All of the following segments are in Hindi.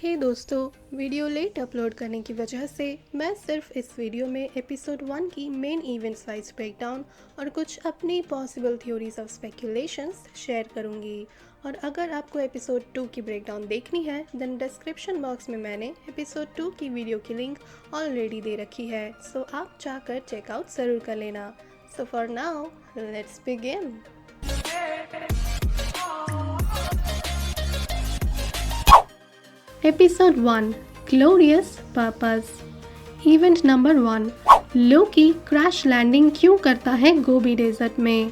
हे दोस्तों, वीडियो लेट अपलोड करने की वजह से मैं सिर्फ इस वीडियो में एपिसोड 1 की मेन इवेंट्स वाइज ब्रेकडाउन और कुछ अपनी possible theories of speculations share करूंगी। और अगर आपको एपिसोड 2 की ब्रेकडाउन देखनी है देन डिस्क्रिप्शन बॉक्स में मैंने एपिसोड 2 की वीडियो की लिंक ऑलरेडी दे रखी है, सो आप जाकर चेकआउट ज़रूर कर लेना। So for now let's begin. Episode 1 glorious purpose. Event number 1 Loki crash landing क्यों करता है गोबी डेजर्ट में।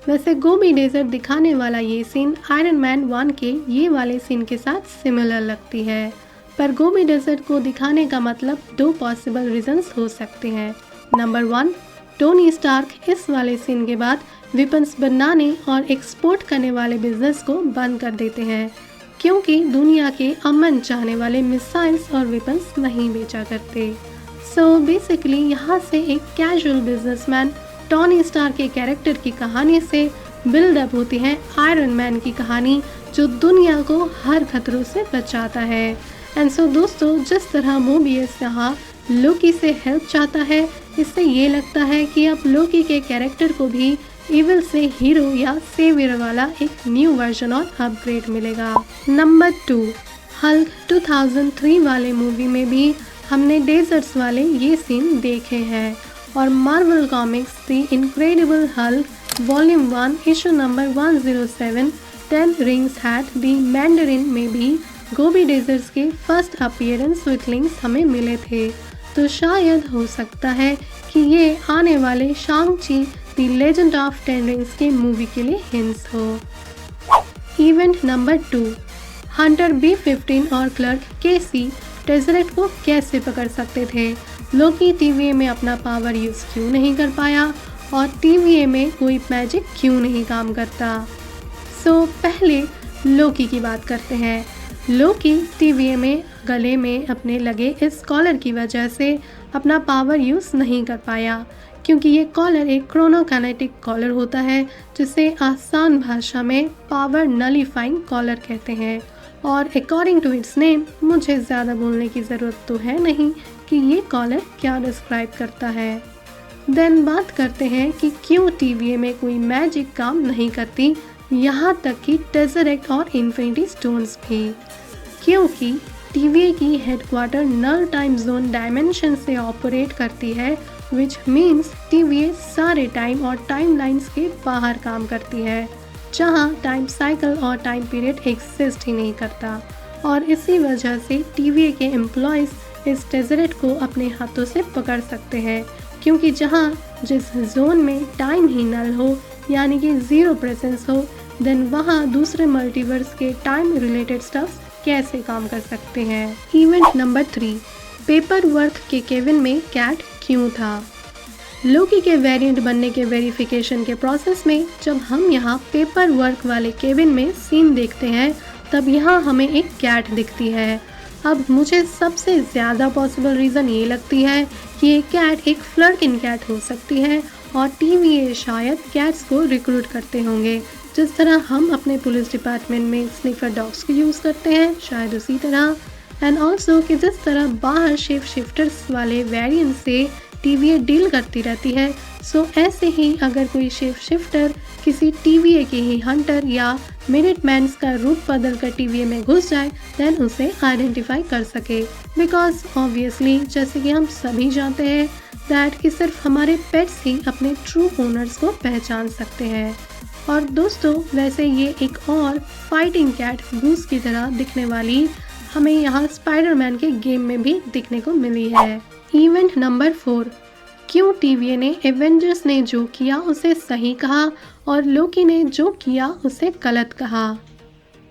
वैसे गोबी डेजर्ट दिखाने वाला ये सीन आयरन मैन 1 के ये वाले सीन के साथ सिमिलर लगती है, पर गोबी डेजर्ट को दिखाने का मतलब दो पॉसिबल रीजंस हो सकते हैं। नंबर 1 टोनी स्टार्क इस वाले सीन के बाद वेपन्स बनाने और एक्सपोर्ट करने वाले बिजनेस को बंद कर देते हैं, क्योंकि दुनिया के अमन चाहने वाले मिसाइल्स और वेपन्स नहीं बेचा करते। सो बेसिकली यहाँ से एक कैजुअल बिजनेसमैन टोनी स्टार के कैरेक्टर की कहानी से बिल्डअप होती है आयरन मैन की कहानी, जो दुनिया को हर खतरों से बचाता है। एंड सो दोस्तों, जिस तरह मोबियस यहाँ लोकी से हेल्प चाहता है, इससे ये लगता है कि अब लोकी के कैरेक्टर को भी इविल से हीरो या सेवियर वाला एक न्यू वर्जन और अपग्रेड मिलेगा। नंबर 2 हल्क 2003 वाले मूवी में भी हमने डेजर्ट्स वाले ये सीन देखे हैं, और Marvel comics the incredible Hulk volume 1 issue number 107 10 rings hat the Mandarin में भी गोबी डेजर्ट्स के फर्स्ट अपीयरेंस विथ लिंक्स हमें मिले थे। तो शायद हो सकता है कि ये आने वाले शांग-ची द लेजेंड ऑफ 10 रिंग्स के मूवी के लिए हिंट्स हो। इवेंट नंबर 2 हंटर B-15 और क्लर्क केसी टेज़रेक्ट को कैसे पकड़ सकते थे। लोकी TVA में अपना पावर यूज़ क्यों नहीं कर पाया, और TVA में कोई मैजिक क्यों नहीं काम करता। सो पहले लोकी की बात करते हैं। लोकी TVA में गले में अपने लगे इस कॉलर की वजह से अपना पावर यूज़ नहीं कर पाया, क्योंकि ये कॉलर एक क्रोनोकाइनेटिक कॉलर होता है, जिसे आसान भाषा में पावर नलीफाइंग कॉलर कहते हैं। और अकॉर्डिंग टू इट्स नेम, मुझे ज़्यादा बोलने की ज़रूरत तो है नहीं कि ये कॉलर क्या डिस्क्राइब करता है। देन बात करते हैं कि क्यों TVA में कोई मैजिक काम नहीं करती, यहाँ तक कि टेज़रेक्ट और इन्फिनिटी स्टोन्स भी, क्योंकि TVA की हेडक्वार्टर नल टाइम जोन डायमेंशन से ऑपरेट करती है, विच मीन्स TVA सारे टाइम और टाइम लाइन्स के बाहर काम करती है, जहाँ टाइम साइकिल और टाइम पीरियड एग्जिस्ट ही नहीं करता। और इसी वजह से TVA के एम्प्लॉयज़ इस टेज़रेक्ट को अपने हाथों से पकड़ सकते हैं, क्योंकि जहाँ जिस जोन में टाइम ही नल हो, यानी कि ज़ीरो प्रेजेंस हो, देन वहाँ दूसरे मल्टीवर्स के टाइम रिलेटेड स्टफ्स कैसे काम कर सकते हैं। इवेंट नंबर 3 पेपर वर्क के केविन में कैट क्यों था। लोकी के वेरिएंट बनने के वेरिफिकेशन के प्रोसेस में जब हम यहाँ पेपर वर्क वाले केविन में सीन देखते हैं, तब यहाँ हमें एक कैट दिखती है। अब मुझे सबसे ज़्यादा पॉसिबल रीज़न ये लगती है कि ये कैट एक फ्लर्किन कैट हो सकती है, और TVA शायद कैट्स को रिक्रूट करते होंगे, जिस तरह हम अपने पुलिस डिपार्टमेंट में स्निफर डॉग्स को यूज़ करते हैं, शायद उसी तरह। एंड ऑल्सो कि जिस तरह बाहर शेप शिफ्टर्स वाले वेरिएंट से TVA डील करती रहती है, सो ऐसे ही अगर कोई शेप शिफ्टर किसी TVA के ही हंटर या मिनटमैन्स का रूप बदल कर TVA में घुस जाए, देन उसे आइडेंटिफाई कर सके। बिकॉज ऑब्वियसली जैसे कि हम सभी जानते हैं दैट कि सिर्फ हमारे पेट्स ही अपने ट्रू ओनर्स को पहचान सकते हैं। और दोस्तों, वैसे ये एक और फाइटिंग कैट गूस की तरह दिखने वाली हमें यहाँ स्पाइडरमैन के गेम में भी दिखने को मिली है। इवेंट नंबर 4 क्यों TVA ने एवेंजर्स ने जो किया उसे सही कहा और लोकी ने जो किया उसे गलत कहा।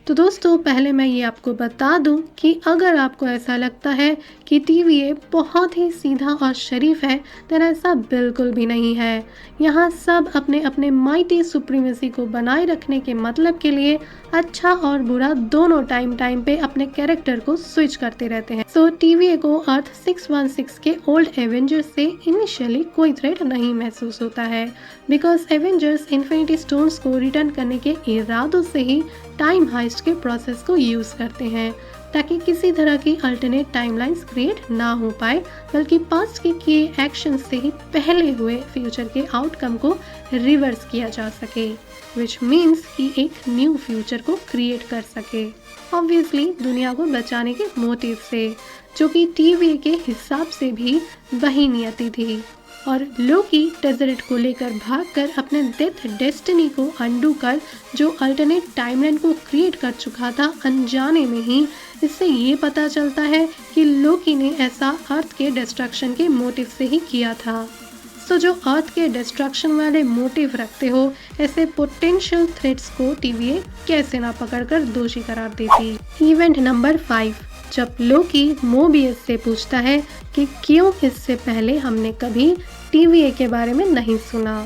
तो दोस्तों, पहले मैं ये आपको बता दूं कि अगर आपको ऐसा लगता है कि TVA बहुत ही सीधा और शरीफ है, तो ऐसा बिल्कुल भी नहीं है। यहाँ सब अपने अपने माइटी सुप्रीमेसी को बनाए रखने के मतलब के लिए अच्छा और बुरा दोनों टाइम पे अपने कैरेक्टर को स्विच करते रहते हैं। सो TVA को अर्थ 616 के ओल्ड एवेंजर्स से इनिशियली कोई थ्रेट नहीं महसूस होता है, बिकॉज एवेंजर्स इन्फिनिटी स्टोन्स को रिटर्न करने के इरादों से ही टाइम हाइस्ट के प्रोसेस को यूज़ करते हैं। ताकि किसी तरह की अल्टरनेट टाइमलाइंस क्रिएट ना हो पाए, बल्कि पास्ट के किए एक्शन से ही पहले हुए फ्यूचर के आउटकम को रिवर्स किया जा सके, विच मीन्स कि एक न्यू फ्यूचर को क्रिएट कर सके, ऑब्वियसली दुनिया को बचाने के मोटिव से, जो कि टीवी के हिसाब से भी वही नियति थी। और लोकी टेजरेट को लेकर भागकर अपने डेथ डेस्टिनी को अंडू कर जो अल्टरनेट टाइमलाइन को क्रिएट कर चुका था अनजाने में ही, इससे ये पता चलता है कि लोकी ने ऐसा अर्थ के डिस्ट्रक्शन के मोटिव से ही किया था। तो जो अर्थ के डिस्ट्रक्शन वाले मोटिव रखते हो, ऐसे पोटेंशियल थ्रेट्स को टीवीए कैसे ना पकड़कर दोषी करार देती। इवेंट नंबर 5, जब लोकी मोबियस से पूछता है कि क्यों इससे पहले हमने कभी टीवीए के बारे में नहीं सुना।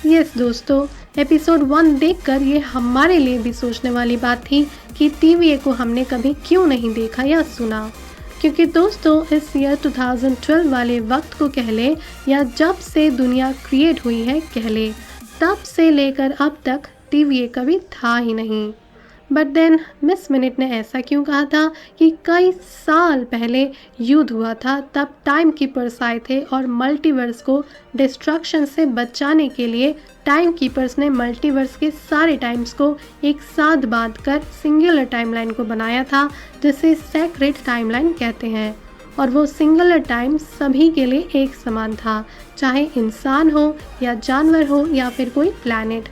यस दोस्तों, एपिसोड 1 देखकर ये हमारे लिए भी सोचने वाली बात थी कि टीवीए को हमने कभी क्यों नहीं देखा या सुना, क्योंकि दोस्तों इस ईयर 2012 वाले वक्त को कह ले या जब से दुनिया क्रिएट हुई है कह ले, तब से लेकर अब तक टीवीए कभी था ही नहीं। बट देन मिस मिनट ने ऐसा क्यों कहा था कि कई साल पहले युद्ध हुआ था, तब टाइम कीपर्स आए थे और मल्टीवर्स को डिस्ट्रक्शन से बचाने के लिए टाइम कीपर्स ने मल्टीवर्स के सारे टाइम्स को एक साथ बांधकर सिंगुलर टाइमलाइन को बनाया था, जिसे सेक्रेट टाइमलाइन कहते हैं। और वो सिंगुलर टाइम सभी के लिए एक समान था, चाहे इंसान हो या जानवर हो या फिर कोई प्लैनेट।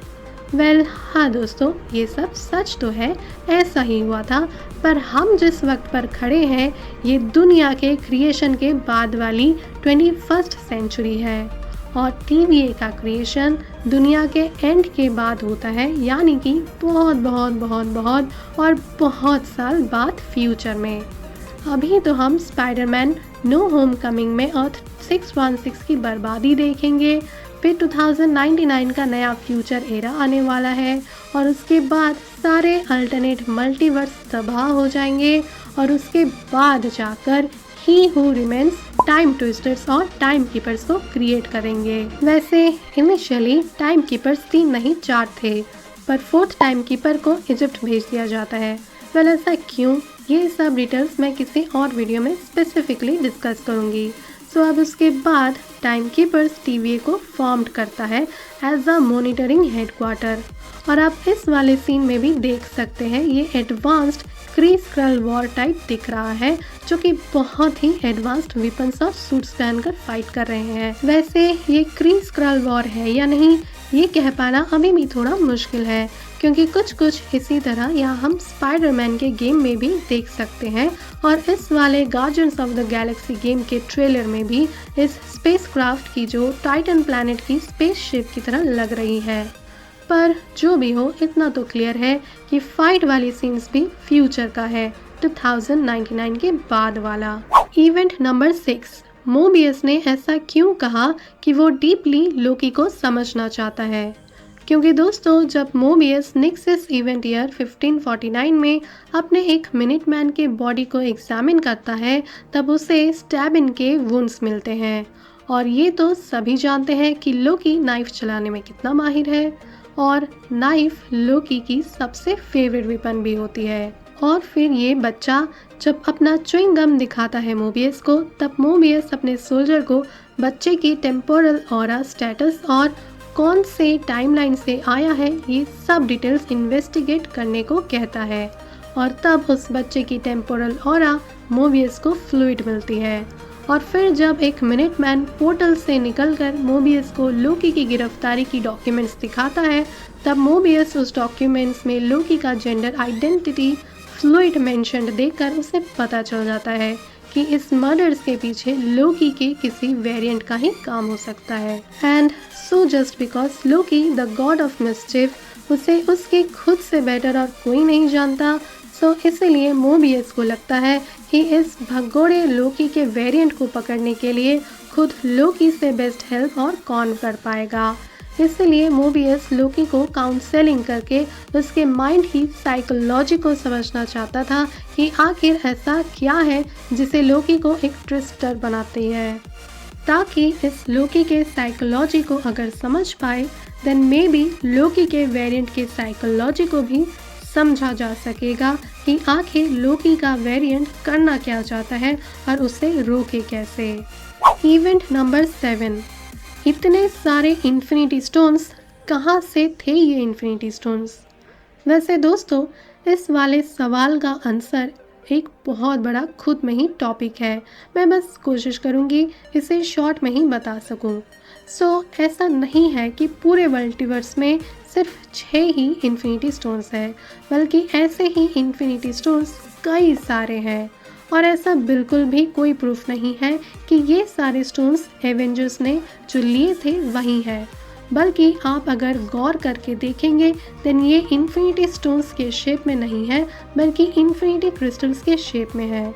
हाँ दोस्तों, ये सब सच तो है, ऐसा ही हुआ था, पर हम जिस वक्त पर खड़े हैं ये दुनिया के क्रिएशन के बाद वाली 21st सेंचुरी है, और टीवीए का क्रिएशन दुनिया के एंड के बाद होता है, यानी कि बहुत बहुत बहुत बहुत और बहुत साल बाद फ्यूचर में। अभी तो हम स्पाइडरमैन नो होम कमिंग में अर्थ 616 की बर्बादी देखेंगे, फिर 2099 का नया फ्यूचर एरा आने वाला है, और उसके बाद सारे अल्टरनेट मल्टीवर्स तबाह हो जाएंगे, और उसके बाद जाकर he who remains time twisters और टाइम कीपर्स को क्रिएट करेंगे। वैसे इनिशियली टाइम कीपर्स 3 नहीं 4 थे, पर 4th टाइम कीपर को इजिप्ट भेज दिया जाता है। ऐसा क्यों, ये सब डिटेल्स मैं किसी और वीडियो में स्पेसिफिकली डिस्कस करूँगी। अब उसके बाद टाइम कीपर्स टीवीए को फॉर्म्ड करता है एज अ मॉनिटरिंग हेडक्वार्टर, और आप इस वाले सीन में भी देख सकते हैं ये एडवांस्ड क्री स्क्रल वॉर टाइप दिख रहा है, जो कि बहुत ही एडवांस्ड वेपन्स और सूट्स पहनकर फाइट कर रहे हैं। वैसे ये क्री स्क्रल वॉर है या नहीं, ये कह पाना अभी भी थोड़ा मुश्किल है, क्योंकि कुछ इसी तरह यहाँ हम स्पाइडरमैन के गेम में भी देख सकते हैं, और इस वाले guardians of the Galaxy game के ट्रेलर में भी इस स्पेसक्राफ्ट की जो टाइटन प्लैनेट की स्पेसशिप की तरह लग रही है। पर जो भी हो, इतना तो क्लियर है कि फाइट वाली सीन्स भी फ्यूचर का है, 2099 के बाद वाला। इवेंट नंबर 6, मोबियस ने ऐसा क्यों कहा कि वो डीपली लोकी को समझना चाहता है, क्योंकि दोस्तों जब मोबियस नेक्सस इवेंट ईयर 1549 में अपने एक मिनटमैन के बॉडी को एग्जामिन करता है, तब उसे स्टैबिन के वुंड्स मिलते हैं, और ये तो सभी जानते हैं कि लोकी नाइफ चलाने में कितना माहिर है, और नाइफ लोकी की सबसे फेवरेट वेपन भी होती है। और फिर ये बच्चा जब अपना च्युइंग गम दिखाता है मोबियस को, तब मोबियस अपने सोल्जर को बच्चे की टेम्पोरल ऑरा स्टेटस और कौन से टाइमलाइन से आया है ये सब डिटेल्स इन्वेस्टिगेट करने को कहता है, और तब उस बच्चे की टेम्पोरल ऑरा मोबियस को फ्लूइड मिलती है। और फिर जब एक मिनटमैन पोर्टल से निकलकर मोबियस को लोकी की गिरफ्तारी की डॉक्यूमेंट्स दिखाता है, तब मोबियस उस डॉक्यूमेंट्स में लोकी का जेंडर आइडेंटिटी फ्लूइड मेंशन्ड देखकर उसे पता चल जाता है कि इस मर्डर्स के पीछे लोकी के किसी वेरिएंट का ही काम हो सकता है। And so just because Loki the God of mischief, उसे उसके खुद से बेटर और कोई नहीं जानता, सो इसलिए मोबियस को लगता है कि इस भगोड़े लोकी के वेरिएंट को पकड़ने के लिए खुद लोकी से बेस्ट हेल्प और कौन कर पाएगा। इसलिए मोबियस लोकी को काउंसलिंग करके उसके माइंड की साइकोलॉजी को समझना चाहता था कि आखिर ऐसा क्या है जिसे लोकी को एक ट्विस्टर बनाती है, ताकि इस लोकी के साइकोलॉजी को अगर समझ पाए देन मे बी लोकी के वेरिएंट के साइकोलॉजी को भी समझा जा सकेगा कि आखिर लोकी का वेरिएंट करना क्या चाहता है और उसे रोके कैसे। इवेंट नंबर 7, इतने सारे इन्फिनिटी स्टोन्स कहाँ से थे ये इन्फिनिटी स्टोन्स? वैसे दोस्तों, इस वाले सवाल का आंसर एक बहुत बड़ा खुद में ही टॉपिक है। मैं बस कोशिश करूँगी इसे शॉर्ट में ही बता सकूँ। ऐसा नहीं है कि पूरे मल्टीवर्स में सिर्फ 6 ही इन्फिनिटी स्टोन्स हैं, बल्कि ऐसे ही इन्फिनिटी स्टोन्स कई सारे हैं। और ऐसा बिल्कुल भी कोई प्रूफ नहीं है कि ये सारे स्टोन्स एवेंजर्स ने जो लिए थे वही है, बल्कि आप अगर गौर करके देखेंगे देन ये इन्फिनिटी स्टोन्स के शेप में नहीं है, बल्कि इन्फिनिटी क्रिस्टल्स के शेप में है।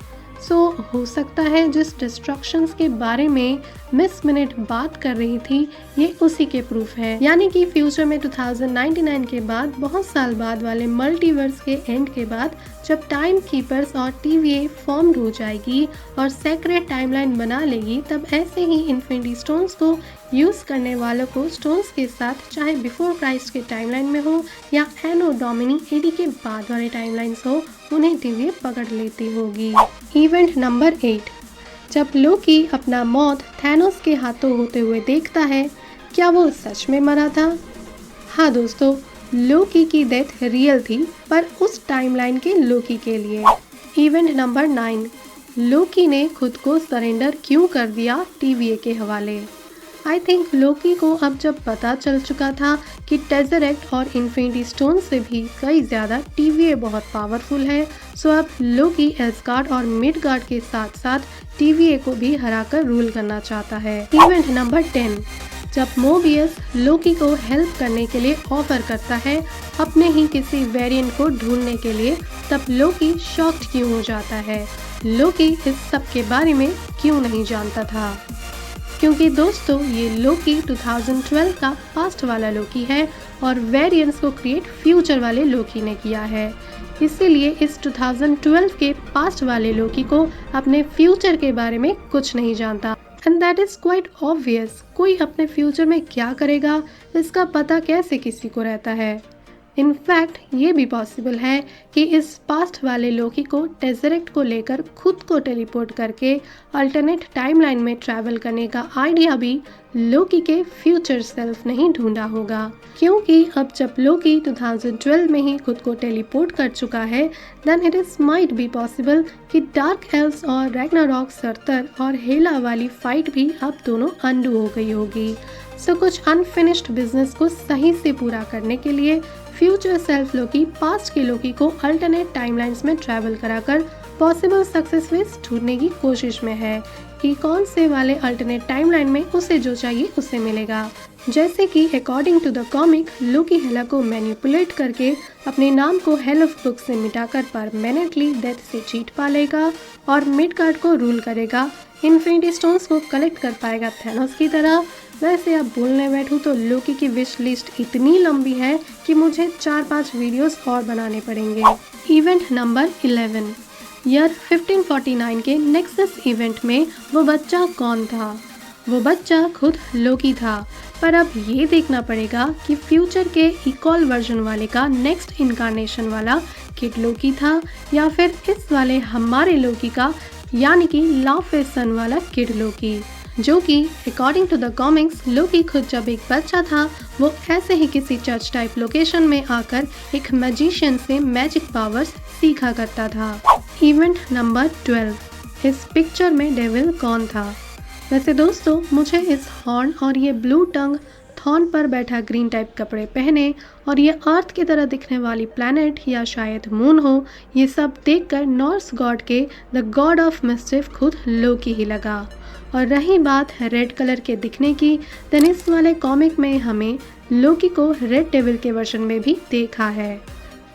हो सकता है जिस डिस्ट्रक्शंस के बारे में मिस मिनट बात कर रही थी ये उसी के प्रूफ है। यानी कि फ्यूचर में 2099 के बाद, बहुत साल बाद वाले मल्टीवर्स के एंड के बाद, जब टाइम कीपर्स और TVA फॉर्म्ड हो जाएगी और सेक्रेट टाइमलाइन बना लेगी, तब ऐसे ही इन्फिनिटी स्टोन्स को यूज करने वालों को स्टोन्स के साथ, चाहे बिफोर क्राइस्ट के टाइमलाइन में हो या एनो डोमिनी AD के बाद वाले टाइमलाइंस हो, उन्हें TVA पकड़ लेती होगी। इवेंट नंबर 8, जब लोकी अपना मौत थैनोस के हाथों होते हुए देखता है, क्या वो सच में मरा था? हाँ दोस्तों, लोकी की डेथ रियल थी, पर उस टाइमलाइन के लोकी के लिए। इवेंट नंबर 9, लोकी ने खुद को सरेंडर क्यों कर दिया TVA के हवाले? आई थिंक लोकी को अब जब पता चल चुका था कि टेज़रेक्ट और इन्फिनिटी स्टोन से भी कई ज़्यादा TVA बहुत पावरफुल है, अब लोकी एस्गार्ड और मिडगार्ड के साथ साथ TVA को भी हराकर रूल करना चाहता है। इवेंट नंबर 10, जब मोबियस लोकी को हेल्प करने के लिए ऑफर करता है अपने ही किसी वेरिएंट को ढूंढने के लिए, तब लोकी शॉक्ड क्यों हो जाता है? लोकी इस सब के बारे में क्यों नहीं जानता था? क्योंकि दोस्तों, ये लोकी 2012 का पास्ट वाला लोकी है और वेरिएंट्स को क्रिएट फ्यूचर वाले लोकी ने किया है। इसीलिए इस 2012 के पास्ट वाले लोकी को अपने फ्यूचर के बारे में कुछ नहीं जानता। And that is quite obvious. कोई अपने फ्यूचर में क्या करेगा इसका पता कैसे किसी को रहता है? इनफैक्ट ये भी पॉसिबल है कि इस पास्ट वाले लोकी को टेज़रेक्ट को लेकर खुद को टेलीपोर्ट करके अल्टरनेट टाइमलाइन में ट्रैवल करने का आइडिया भी लोकी के फ्यूचर सेल्फ ने ही ढूंढा होगा। क्योंकि अब जब लोकी 2012 में ही खुद को टेलीपोर्ट कर चुका है, then it is might be possible कि डार्क एल्व्स और रैग्नारॉक सर्तर और हेला वाली फाइट भी अब दोनों अंडू हो गई होगी। कुछ अनफिनिश्ड बिजनेस को सही से पूरा करने के लिए फ्यूचर सेल्फ लोकी पास्ट के लोकी को अल्टरनेट टाइमलाइंस में ट्रैवल कराकर पॉसिबल सक्सेस वेज ढूंढने की कोशिश में है कि कौन से वाले अल्टरनेट टाइमलाइन में उसे जो चाहिए उसे मिलेगा। जैसे कि अकॉर्डिंग टू द कॉमिक, लोकी हेला को मैनिपुलेट करके अपने नाम को हेल ऑफ बुक से मिटाकर परमानेंटली डेथ से जीत पा लेगा और मिडगार्ड को रूल करेगा, इन्फिनिटी स्टोन्स को कलेक्ट कर पाएगा थैनोस की तरह। वैसे अब बोलने बैठूं तो लोकी की विश लिस्ट इतनी लंबी है कि मुझे 4-5 वीडियोस और बनाने पड़ेंगे। इवेंट नंबर 11, ईयर 1549 के नेक्सस इवेंट में वो बच्चा कौन था? वो बच्चा खुद लोकी था, पर अब ये देखना पड़ेगा कि फ्यूचर के इक्वल वर्जन वाले का नेक्स्ट इनकारनेशन वाला किड लोकी था या फिर इस वाले हमारे लोकी का यानी कि लाफे सन वाला किड लोकी, जो कि अकॉर्डिंग टू द कॉमिक्स लोकी खुद जब एक बच्चा था वो ऐसे ही किसी चर्च टाइप लोकेशन में आकर एक मैजिशियन से मैजिक पावर्स सीखा करता था। इवेंट नंबर 12, इस पिक्चर में डेविल कौन था? वैसे दोस्तों, मुझे इस हॉर्न और ये ब्लू टंग थॉर्न पर बैठा ग्रीन टाइप कपड़े पहने और ये अर्थ की तरह दिखने वाली प्लैनेट या शायद मून हो, ये सब देखकर नॉर्स गॉड के द गॉड ऑफ मिस्चिफ खुद लोकी ही लगा। और रही बात रेड कलर के दिखने की, देन इस वाले कॉमिक में हमें लोकी को रेड डेविल के वर्जन में भी देखा है।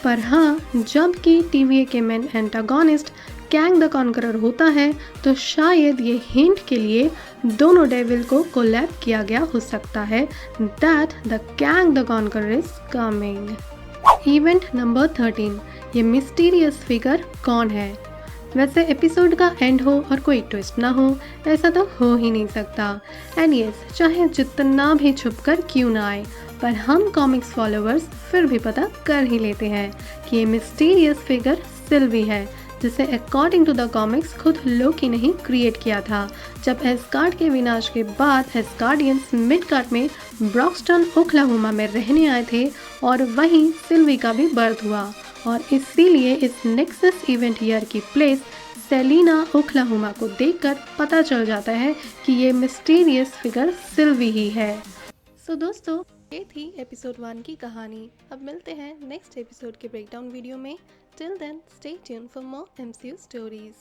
पर हाँ, जब कि TVA के main antagonist Kang the conqueror होता है तो शायद ये हिंट के लिए दोनों डेविल को कोलैब किया गया हो सकता है that the Kang the conqueror is coming. Event number 13, ये मिस्टीरियस फिगर कौन है? वैसे एपिसोड का एंड हो और कोई ट्विस्ट ना हो, ऐसा तो हो ही नहीं सकता। एंड यस, चाहे जितना भी छुपकर क्यों ना आए, पर हम कॉमिक्स फॉलोअर्स फिर भी पता कर ही लेते हैं कि ये मिस्टीरियस फिगर सिल्वी है, जिसे अकॉर्डिंग टू द कॉमिक्स खुद लोकी ने ही क्रिएट किया था। जब एस्गार्ड के विनाश के बाद एस्गार्डियंस मिडगार्ड में ब्रॉक्सटन ओक्लाहोमा में रहने आए थे और वहीं सिल्वी का भी बर्थ हुआ, और इसीलिए इस नेक्सस इवेंट ईयर की प्लेस सेलिना ओक्लाहोमा को देखकर पता चल जाता है कि ये मिस्टीरियस फिगर सिल्वी ही है। सो दोस्तों, ये थी एपिसोड 1 की कहानी। अब मिलते हैं नेक्स्ट एपिसोड के ब्रेकडाउन वीडियो में। Till then stay tuned for more MCU stories.